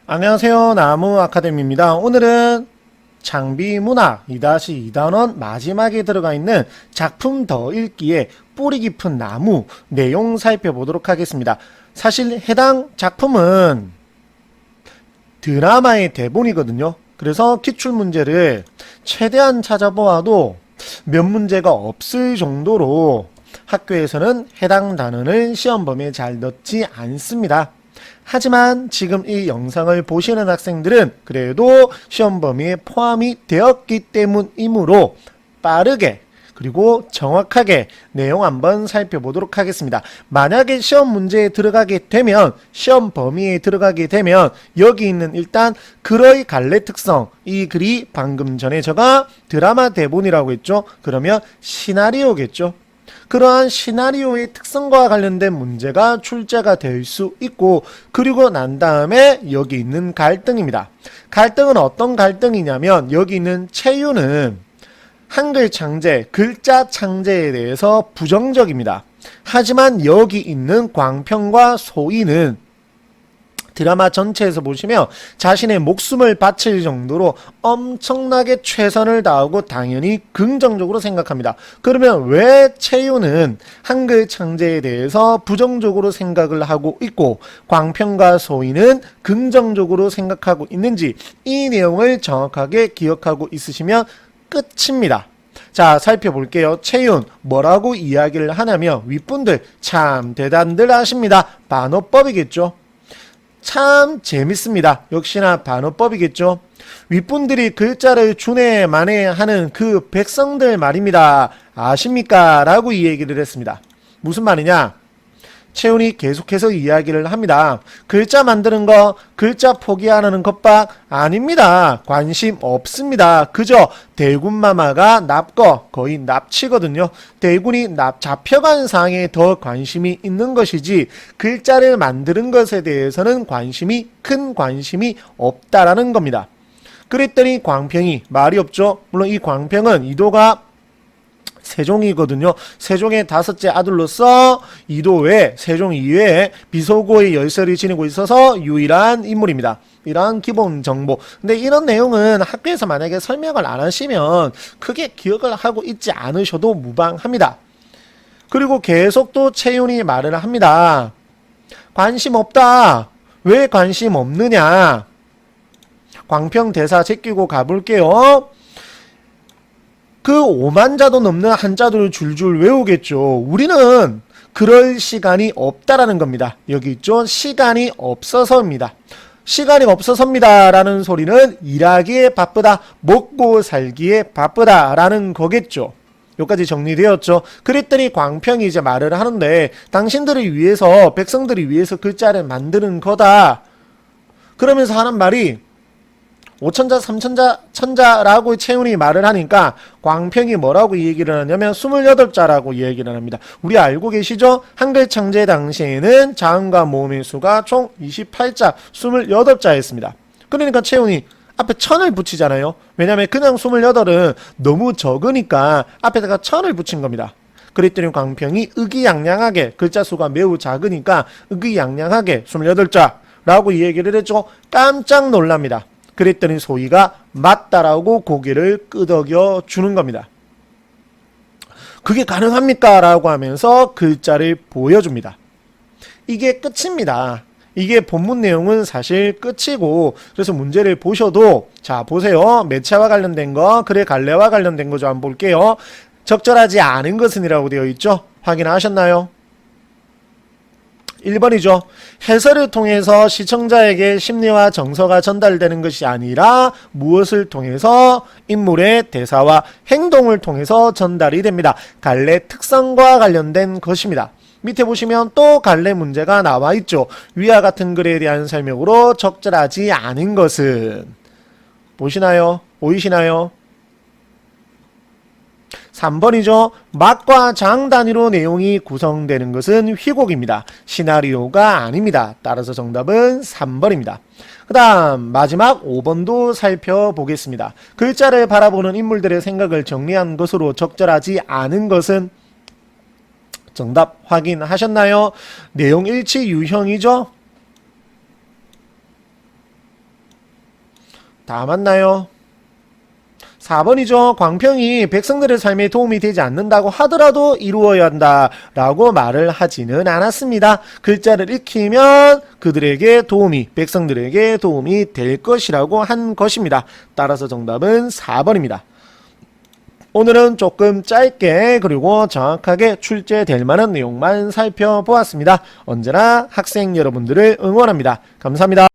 안녕하세요. 나무아카데미입니다. 오늘은 장비문학 2-2단원 마지막에 들어가 있는 작품 더 읽기의 뿌리 깊은 나무 내용 살펴보도록 하겠습니다. 사실 해당 작품은 드라마의 대본이거든요. 그래서 기출문제를 최대한 찾아보아도 몇 문제가 없을 정도로 학교에서는 해당 단원을 시험 범위에 잘 넣지 않습니다. 하지만 지금 이 영상을 보시는 학생들은 그래도 시험 범위에 포함이 되었기 때문이므로 빠르게 그리고 정확하게 내용 한번 살펴보도록 하겠습니다. 만약에 시험 문제에 들어가게 되면 시험 범위에 들어가게 되면 여기 있는 일단 글의 갈래 특성, 이 글이 방금 전에 제가 드라마 대본이라고 했죠. 그러면 시나리오겠죠. 그러한 시나리오의 특성과 관련된 문제가 출제가 될 수 있고, 그리고 난 다음에 여기 있는 갈등입니다. 갈등은 어떤 갈등이냐면 여기 있는 채유는 한글 창제, 글자 창제에 대해서 부정적입니다. 하지만 여기 있는 광평과 소희는 드라마 전체에서 보시면 자신의 목숨을 바칠 정도로 엄청나게 최선을 다하고 당연히 긍정적으로 생각합니다. 그러면 왜 채유는 한글 창제에 대해서 부정적으로 생각을 하고 있고 광평과 소희는 긍정적으로 생각하고 있는지 이 내용을 정확하게 기억하고 있으시면 끝입니다. 자, 살펴볼게요. 채윤 뭐라고 이야기를 하냐면 윗분들 참 대단들 하십니다. 반어법이겠죠. 참 재밌습니다. 역시나 반어법이겠죠. 윗분들이 글자를 준해 만해하는 그 백성들 말입니다. 아십니까? 라고 이 얘기를 했습니다. 무슨 말이냐? 채훈이 계속해서 이야기를 합니다. 글자 만드는 거, 글자 포기하는 것밖 아닙니다. 관심 없습니다. 그저 대군마마가 납거, 거의 납치거든요. 대군이 잡혀간 상에 더 관심이 있는 것이지 글자를 만드는 것에 대해서는 큰 관심이 없다라는 겁니다. 그랬더니 광평이 말이 없죠. 물론 이 광평은 이도가 세종이거든요. 세종의 다섯째 아들로서 이도 외 세종 이외에 비소고의 열쇠를 지니고 있어서 유일한 인물입니다. 이러한 기본 정보. 근데 이런 내용은 학교에서 만약에 설명을 안 하시면 크게 기억을 하고 있지 않으셔도 무방합니다. 그리고 계속 또 채윤이 말을 합니다. 관심 없다. 왜 관심 없느냐? 광평 대사 제끼고 가볼게요. 그 5만 자도 넘는 한자들을 줄줄 외우겠죠. 우리는 그럴 시간이 없다라는 겁니다. 여기 있죠. 시간이 없어서입니다. 시간이 없어서입니다 라는 소리는 일하기에 바쁘다, 먹고 살기에 바쁘다 라는 거겠죠. 여기까지 정리되었죠. 그랬더니 광평이 이제 말을 하는데 당신들을 위해서, 백성들을 위해서 글자를 만드는 거다. 그러면서 하는 말이 5천자, 3천자, 천자라고 채훈이 말을 하니까 광평이 뭐라고 얘기를 하냐면 28자라고 얘기를 합니다. 우리 알고 계시죠? 한글 창제 당시에는 자음과 모음의 수가 총 28자, 28자였습니다. 그러니까 채훈이 앞에 천을 붙이잖아요. 왜냐면 그냥 28은 너무 적으니까 앞에다가 천을 붙인 겁니다. 그랬더니 광평이 의기양양하게, 글자 수가 매우 작으니까 의기양양하게 28자라고 얘기를 했죠. 깜짝 놀랍니다. 그랬더니 소희가 맞다라고 고개를 끄덕여 주는 겁니다. 그게 가능합니까? 라고 하면서 글자를 보여줍니다. 이게 끝입니다. 이게 본문 내용은 사실 끝이고, 그래서 문제를 보셔도, 자 보세요. 매체와 관련된 거, 글의 갈래와 관련된 거 좀 한번 볼게요. 적절하지 않은 것은 이라고 되어 있죠. 확인하셨나요? 1번이죠. 해설을 통해서 시청자에게 심리와 정서가 전달되는 것이 아니라 무엇을 통해서? 인물의 대사와 행동을 통해서 전달이 됩니다. 갈래 특성과 관련된 것입니다. 밑에 보시면 또 갈래 문제가 나와 있죠. 위와 같은 글에 대한 설명으로 적절하지 않은 것은 보시나요? 보이시나요? 3번이죠. 막과 장 단위로 내용이 구성되는 것은 희곡입니다. 시나리오가 아닙니다. 따라서 정답은 3번입니다. 그 다음 마지막 5번도 살펴보겠습니다. 글자를 바라보는 인물들의 생각을 정리한 것으로 적절하지 않은 것은 정답 확인하셨나요? 내용 일치 유형이죠. 다 맞나요? 4번이죠. 광평이 백성들의 삶에 도움이 되지 않는다고 하더라도 이루어야 한다라고 말을 하지는 않았습니다. 글자를 익히면 그들에게 도움이, 백성들에게 도움이 될 것이라고 한 것입니다. 따라서 정답은 4번입니다. 오늘은 조금 짧게 그리고 정확하게 출제될 만한 내용만 살펴보았습니다. 언제나 학생 여러분들을 응원합니다. 감사합니다.